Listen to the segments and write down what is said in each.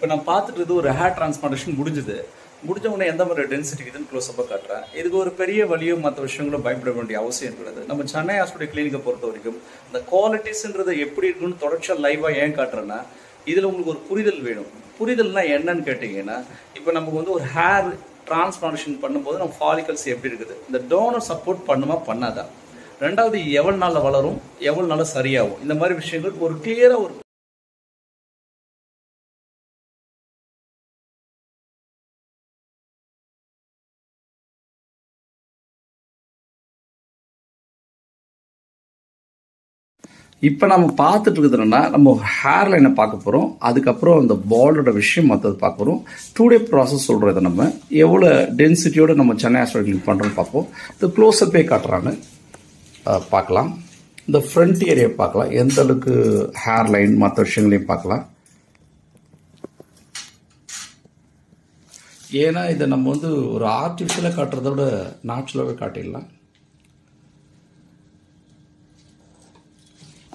இப்போ நான் பார்த்துட்டு ஒரு ஹேர் டிரான்ஸ்பிளான்டேஷன் முடிஞ்ச உடனே எந்த மாதிரி டென்சிட்டி இதுன்னு க்ளோஸ்அப்பாக காட்டுறேன். இதுக்கு ஒரு பெரிய வழியோ மற்ற விஷயங்களும் பயப்பட வேண்டிய அவசியம் கிடையாது. நம்ம சென்னை ஹாஸ்பிட்டல் கிளினிக்கை பொறுத்த வரைக்கும் இந்த குவாலிட்டிஸ்ன்றது எப்படி இருக்குன்னு தொடர்ச்சியாக லைவாக ஏன் காட்டுறேன்னா, இதில் உங்களுக்கு ஒரு புரிதல் வேணும். புரிதல்னா என்னன்னு கேட்டிங்கன்னா, இப்போ நமக்கு ஒரு ஹேர் டிரான்ஸ்பிளான்டேஷன் பண்ணும்போது நம்ம ஃபாலிகல்ஸ் எப்படி இருக்குது, இந்த டோனர் சப்போர்ட் பண்ணுமா பண்ணாதா, ரெண்டாவது எவ்வளோ நாளில் வளரும், எவ்வளோ நாளில் சரியாகும், இந்த மாதிரி விஷயங்கள் ஒரு கிளியராக ஒரு இப்போ நம்ம பார்த்துட்டு இருக்குதுன்னா நம்ம ஹேர் லைனை பார்க்க போகிறோம். அதுக்கப்புறம் அந்த பாலோட விஷயம் மற்றது பார்க்க போகிறோம். 2 day ப்ராசஸ் சொல்கிறது நம்ம எவ்வளோ டென்சிட்டியோடு நம்ம சென்னை ஹாஸ்பிட்டல் பண்ணுறோன்னு பார்ப்போம். இந்த க்ளோஸ்அப்பே காட்டுறாங்க பார்க்கலாம். இந்த ஃப்ரண்ட் ஏரியா பார்க்கலாம், எந்த அளவுக்கு ஹேர் லைன் மற்ற விஷயங்களையும் பார்க்கலாம். ஏன்னா இதை நம்ம ஒரு ஆர்டிஃபிஷியலாக காட்டுறத விட நேச்சுரலாகவே காட்டிடலாம்.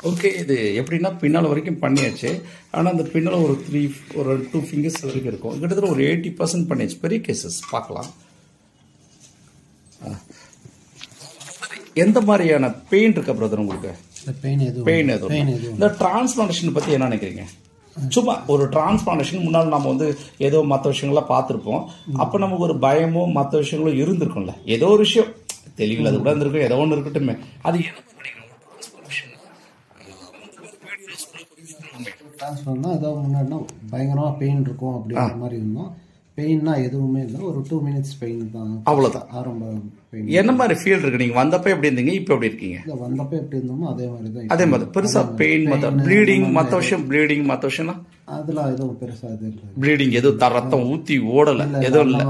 ஓகே, இது எப்படின்னா பின்னால் வரைக்கும் பண்ணியாச்சு. ஆனால் அந்த பின்னால் ஒரு 2 ஃபிங்கர்ஸ் வரைக்கும் இருக்கும். கிட்டத்தட்ட ஒரு 80% பண்ணியாச்சு. பெரிய கேசஸ் பார்க்கலாம். எந்த மாதிரியான பெயின் இருக்கா பிரதர் உங்களுக்கு? பெயின் எதுவும் இந்த டிரான்ஸ்பிளான்டேஷன் பற்றி என்ன நினைக்கிறீங்க? சும்மா ஒரு டிரான்ஸ்பிளான்டேஷன் முன்னால் நம்ம ஏதோ மற்ற விஷயங்கள்லாம் பார்த்துருப்போம். அப்போ நமக்கு ஒரு பயமோ மற்ற விஷயங்களும் இருந்திருக்கும்ல, ஏதோ ஒரு விஷயம் தெளிவில் அது கூட இருந்திருக்கும், ஏதோ ஒன்று இருக்கட்டுமே. அது டிரான்ஸ்ஃபர்னா ஏதோ முன்னாடினா பயங்கரமாக பெயின் இருக்கும் அப்படிங்கிற மாதிரி இருந்தோம். பெயின்னா எதுவுமே இல்லை, ஒரு 2 minutes பெயின் தான், அவ்வளோதான். ஆரம்ப பெயின். என்ன மாதிரி ஃபீல் இருக்கு? நீங்கள் வந்தப்போ எப்படி இருந்தீங்க, இப்போ எப்படி இருக்கீங்க? இல்லை, வந்தப்போ எப்படி இருந்தோமோ அதே மாதிரி தான். அதே மாதிரி பெருசாக பெயின் மற்ற ப்ளீடிங் மற்ற விஷயம் ப்ளீடிங் மற்ற விஷயம்னா அதெல்லாம் எதுவும் பெருசாக இது இல்லை. ப்ளீடிங் எதுவும் ரத்தம் ஊற்றி ஓடலை எதுவும் இல்லை.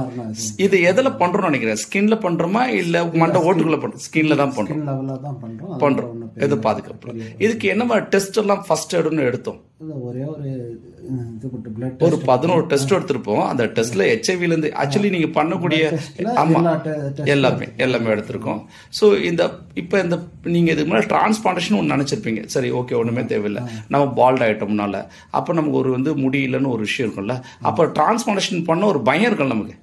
இது எதில் பண்ணுறோம்னு நினைக்கிறேன்? ஸ்கின்ல பண்ணுறோமா இல்லை மண்டை ஓட்டுக்குள்ள பண்ணுறோம்? ஸ்கின்ல தான் பண்ணுறோம். ஸ்கின் லெவலில் தான் பண்ணுறோம். எது பாதுகாப்பு? இதுக்கு என்ன மாதிரி டெஸ்ட் எல்லாம் ஃபர்ஸ்ட் எடுன்னு எடுத்தோம்? ஒரே ஒரு இது போட்டு பிளட் ஒரு 11 டெஸ்ட் எடுத்திருப்போம். அந்த டெஸ்ட்ல HIV இருந்து ஆக்சுவலி நீங்க பண்ணக்கூடிய எல்லாமே எடுத்திருக்கோம். ஸோ இப்போ இந்த நீங்க இதுக்கு முன்னாடி டிரான்ஸ்பிளான்டேஷன் ஒன்று நினைச்சிருப்பீங்க. சரி, ஓகே, ஒண்ணுமே தேவையில்லை, நம்ம பால்ட் ஆயிட்டோம்னால. அப்போ நமக்கு முடியலன்னு ஒரு விஷயம் இருக்கும்ல. அப்போ டிரான்ஸ்பிளான்டேஷன் பண்ண ஒரு பயம் இருக்கும் நமக்கு.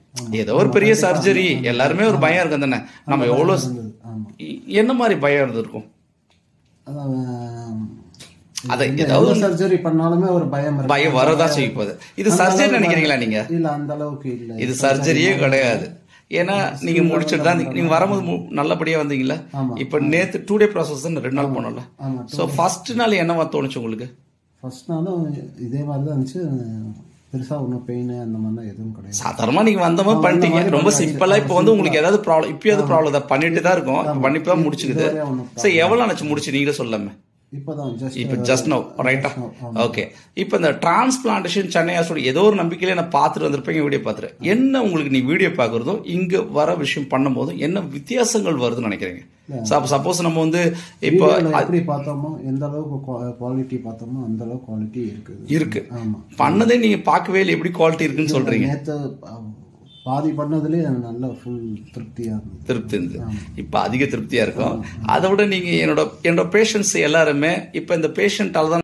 ஏதோ ஒரு பெரிய சர்ஜரி, எல்லாருமே ஒரு பயம் இருக்கும் தானே. நம்ம எவ்வளோ என்ன மாதிரி பயம் இருந்திருக்கும்? அதை ஏதாவது சர்ஜரி பண்ணாலுமே ஒரு பயம் வரதா செய்யும் போது. இது சர்ஜரி நினைக்கிறீங்களா நீங்க? இல்ல, அந்த அளவுக்கு இல்ல, இது சர்ஜரியே கிடையாது. ஏன்னா நீங்க முடிச்சுட்டு தான் நீங்க வரும்போது நல்லபடியா வந்தீங்களா? இப்ப நேத்து 2 day ப்ராசஸ் 2 நாள் போனோம்ல. சோ ஃபர்ஸ்ட் நாள் என்னவா தோணுச்சு உங்களுக்கு? ஃபர்ஸ்ட் நாளும் இதே மாதிரி தான் இருந்துச்சு. பெருசா ஒன்றும் பெயின் அந்த மாதிரிலாம் எதுவும் கிடையாது. சாதாரணமா நீங்க வந்த மாதிரி பண்ணிட்டீங்க, ரொம்ப சிம்பிளா. இப்போ உங்களுக்கு ஏதாவது ப்ராப்ளம், இப்பயாவது ப்ராப்ளம் தான் பண்ணிட்டு தான் இருக்கும், பண்ணிப்பா முடிச்சுக்குது. சரி, எவ்வளவு நினைச்சு முடிச்சு நீங்களே சொல்லாம? இப்போ ஜஸ்ட் நோ ரைட்டா? ஓகே. இப்போ இந்த டிரான்ஸ்பிளான்டேஷன் சென்னை ஹாஸ்பிட்டல் ஏதோ ஒரு நம்பிக்கையில நான் பார்த்துட்டு வந்திருப்பேன், வீடியோ பார்த்துறேன். என்ன உங்களுக்கு நீ வீடியோ பார்க்கறதும் இங்க வர விஷயம் பண்ணும் போதும் என்ன வித்தியாசங்கள் வருதுன்னு நினைக்கிறீங்க? சப்போஸ் நம்ம இப்போ எப்படி பார்த்தோமோ, எந்த அளவுக்கு குவாலிட்டி பார்த்தோமோ அந்த அளவுக்கு குவாலிட்டி இருக்கு. பண்ணதே நீங்க பார்க்கவே இல்லை, எப்படி குவாலிட்டி இருக்குன்னு சொல்றீங்க? பாதி பண்ணதுலேயே நல்ல ஃபுல் திருப்தி இருந்தது. இப்போ அதிக திருப்தியா இருக்கும். அதை விட நீங்க என்னோட பேஷண்ட்ஸ் எல்லாருமே இப்போ இந்த பேஷண்டால தான்